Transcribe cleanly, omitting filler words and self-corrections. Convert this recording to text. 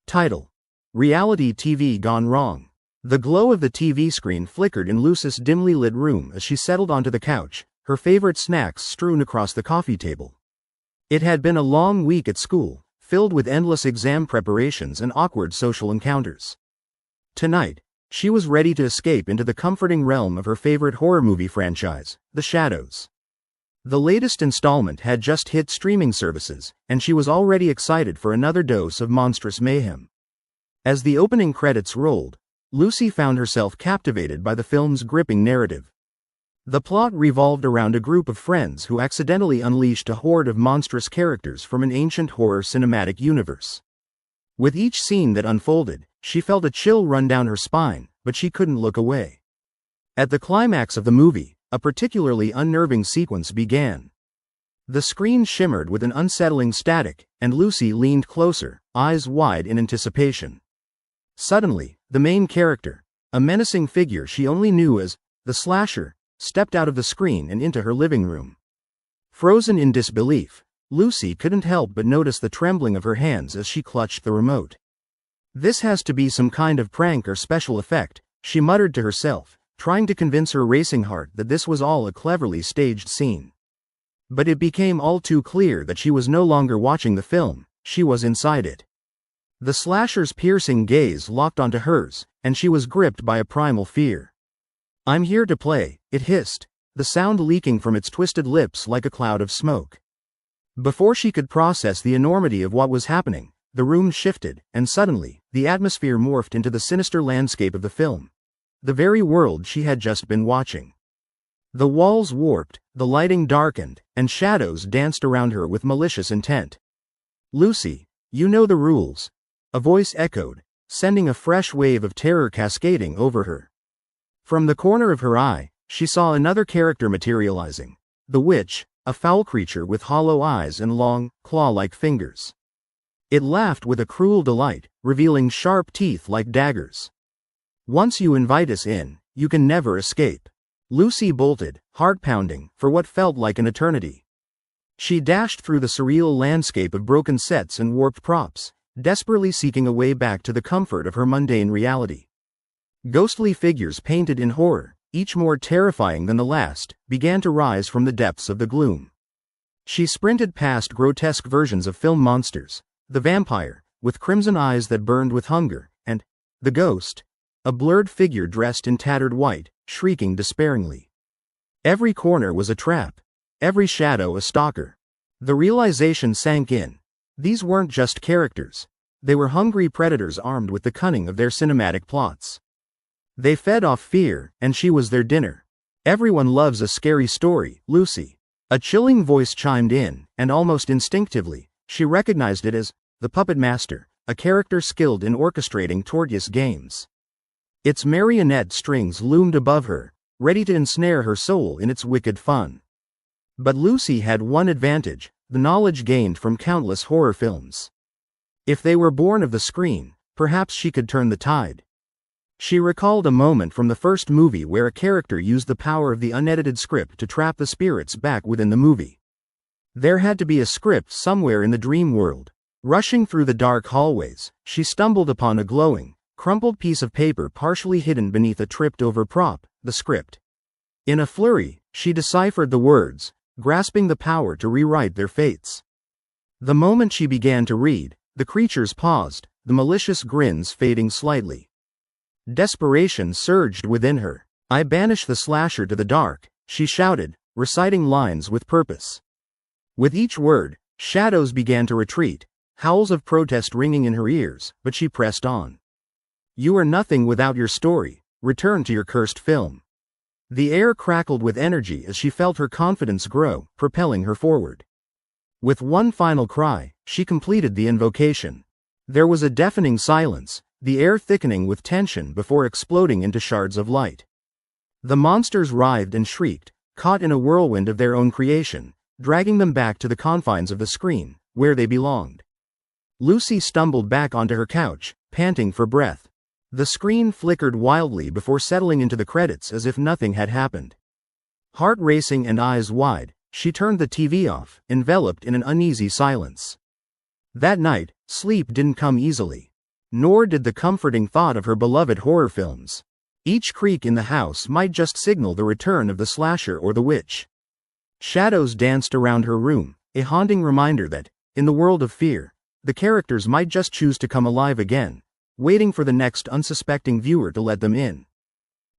Title: Reality TV Gone Wrong. The glow of the TV screen flickered in Lucy's dimly lit room as she settled onto the couch, her favorite snacks strewn across the coffee table. It had been a long week at school, filled with endless exam preparations and awkward social encounters. Tonight, she was ready to escape into the comforting realm of her favorite horror movie franchise, The Shadows. The latest installment had just hit streaming services, and she was already excited for another dose of monstrous mayhem. As the opening credits rolled, Lucy found herself captivated by the film's gripping narrative. The plot revolved around a group of friends who accidentally unleashed a horde of monstrous characters from an ancient horror cinematic universe. With each scene that unfolded, she felt a chill run down her spine, but she couldn't look away. At the climax of the movie, a particularly unnerving sequence began. The screen shimmered with an unsettling static, and Lucy leaned closer, eyes wide in anticipation. Suddenly, the main character, a menacing figure she only knew as the Slasher, stepped out of the screen and into her living room. Frozen in disbelief, Lucy couldn't help but notice the trembling of her hands as she clutched the remote. "This has to be some kind of prank or special effect," she muttered to herself, trying to convince her racing heart that this was all a cleverly staged scene. But it became all too clear that she was no longer watching the film, she was inside it. The Slasher's piercing gaze locked onto hers, and she was gripped by a primal fear. "I'm here to play," it hissed, the sound leaking from its twisted lips like a cloud of smoke. Before she could process the enormity of what was happening, the room shifted, and suddenly, the atmosphere morphed into the sinister landscape of the film. The very world she had just been watching. The walls warped, the lighting darkened, and shadows danced around her with malicious intent. "Lucy, you know the rules," a voice echoed, sending a fresh wave of terror cascading over her. From the corner of her eye, she saw another character materializing, the witch, a foul creature with hollow eyes and long, claw-like fingers. It laughed with a cruel delight, revealing sharp teeth like daggers. "Once you invite us in, you can never escape." Lucy bolted, heart pounding, for what felt like an eternity. She dashed through the surreal landscape of broken sets and warped props, desperately seeking a way back to the comfort of her mundane reality. Ghostly figures painted in horror, each more terrifying than the last, began to rise from the depths of the gloom. She sprinted past grotesque versions of film monsters, the vampire, with crimson eyes that burned with hunger, and the ghost, a blurred figure dressed in tattered white, shrieking despairingly. Every corner was a trap, every shadow a stalker. The realization sank in. These weren't just characters. They were hungry predators armed with the cunning of their cinematic plots. They fed off fear, and she was their dinner. "Everyone loves a scary story, Lucy." A chilling voice chimed in, and almost instinctively, she recognized it as the Puppet Master, a character skilled in orchestrating tortuous games. Its marionette strings loomed above her, ready to ensnare her soul in its wicked fun. But Lucy had one advantage, the knowledge gained from countless horror films. If they were born of the screen, perhaps she could turn the tide. She recalled a moment from the first movie where a character used the power of the unedited script to trap the spirits back within the movie. There had to be a script somewhere in the dream world. Rushing through the dark hallways, she stumbled upon a glowing, crumpled piece of paper partially hidden beneath a tripped-over prop, the script. In a flurry, she deciphered the words, grasping the power to rewrite their fates. The moment she began to read, the creatures paused, the malicious grins fading slightly. Desperation surged within her. "I banish the Slasher to the dark," she shouted, reciting lines with purpose. With each word, shadows began to retreat, howls of protest ringing in her ears, but she pressed on. "You are nothing without your story. Return to your cursed film." The air crackled with energy as she felt her confidence grow, propelling her forward. With one final cry, she completed the invocation. There was a deafening silence, the air thickening with tension before exploding into shards of light. The monsters writhed and shrieked, caught in a whirlwind of their own creation, dragging them back to the confines of the screen, where they belonged. Lucy stumbled back onto her couch, panting for breath. The screen flickered wildly before settling into the credits as if nothing had happened. Heart racing and eyes wide, she turned the TV off, enveloped in an uneasy silence. That night, sleep didn't come easily. Nor did the comforting thought of her beloved horror films. Each creak in the house might just signal the return of the slasher or the witch. Shadows danced around her room, a haunting reminder that, in the world of fear, the characters might just choose to come alive again, waiting for the next unsuspecting viewer to let them in.